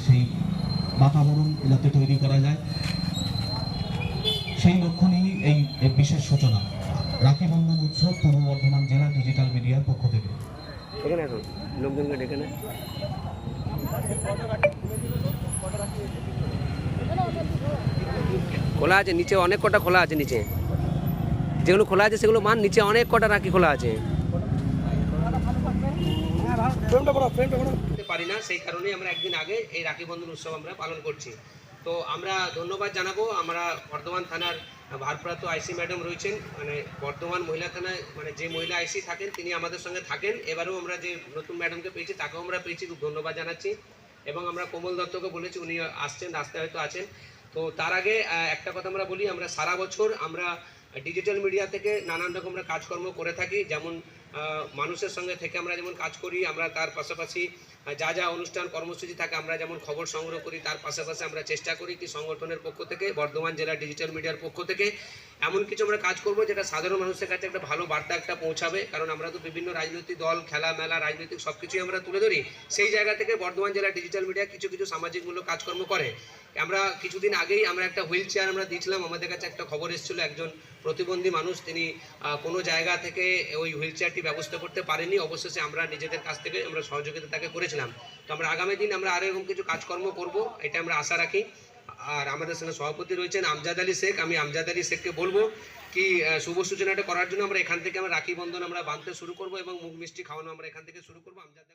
সেই বাতাবরণ এলাকাতে তৈরি করা যায়, সেই লক্ষ্য নিয়েই এই বিশেষ সূচনা। রাখি বন্ধন উৎসব পূর্ব বর্ধমান জেলা ডিজিটাল মিডিয়ার পক্ষ থেকে। এখানে এখন লোকজনকে ডেকে নেয়। খোলা আছে নিচে, অনেক কটা খোলা আছে নিচে, যেগুলো খোলা আছে সেগুলো মান, নিচে অনেক কটা রাখি খোলা আছে। পারি না, সেই কারণেই আমরা একদিন আগে এই রাখি বন্ধন উৎসব আমরা পালন করছি। তো আমরা ধন্যবাদ জানাবো, আমরা বর্ধমান থানার ভারপ্রাপ্ত আইসি ম্যাডাম রয়েছেন, মানে বর্ধমান মহিলা থানায় মানে যে মহিলা আইসি থাকেন তিনি আমাদের সঙ্গে থাকেন। এবারেও আমরা যে নতুন ম্যাডামকে পেয়েছি তাকেও আমরা পেয়েছি, খুব ধন্যবাদ জানাচ্ছি। এবং আমরা কোমল দত্তকে বলেছি, উনি আসছেন, রাস্তায় হয়তো আছেন। তো তার আগে একটা কথা আমরা বলি, আমরা সারা বছর আমরা ডিজিটাল মিডিয়া থেকে নানান রকম আমরা কাজকর্ম করে থাকি। যেমন মানুষের সঙ্গে থেকে আমরা যেমন কাজ করি, আমরা তার পাশাপাশি যা যা অনুষ্ঠান কর্মসূচি থাকে আমরা যেমন খবর সংগ্রহ করি, তার পাশাপাশি আমরা চেষ্টা করি কি সংগঠনের পক্ষ থেকে, বর্ধমান জেলা ডিজিটাল মিডিয়ার পক্ষ থেকে এমন কিছু আমরা কাজ করব যেটা সাধারণ মানুষের কাছে একটা ভালো বার্তা একটা পৌঁছাবে। কারণ আমরা তো বিভিন্ন রাজনৈতিক দল, খেলা মেলা, রাজনৈতিক সব কিছুই আমরা তুলে ধরি। সেই জায়গা থেকে বর্ধমান জেলা ডিজিটাল মিডিয়া কিছু কিছু সামাজিকমূলক কাজকর্ম করে। আমরা কিছুদিন আগেই আমরা একটা হুইল চেয়ার আমরা দিয়েছিলাম, আমাদের কাছে একটা খবর এসেছিলো একজন প্রতিবন্ধী মানুষ, তিনি কোনো জায়গা থেকে ওই হুইল চেয়ারটি ব্যবস্থা করতে পারেনি। অবশেষে আমরা নিজেদের কাছ থেকে আমরা সহযোগিতা তাকে করেছিলাম। তো আমরা আগামী দিন আমরা আরও এরকম কিছু কাজকর্ম করব, এটা আমরা আশা রাখি। আর আমাদের সঙ্গে সভাপতি রয়েছেন আমজাদ আলী শেখ, আমি আমজাদ আলী শেখকে বলবো কি শুভ সূচনাটা করার জন্য আমরা এখান থেকে আমরা রাখি বন্ধন আমরা বাঁধতে শুরু করব এবং মুখ মিষ্টি খাওয়ানো আমরা এখান থেকে শুরু করবো। আমজাদ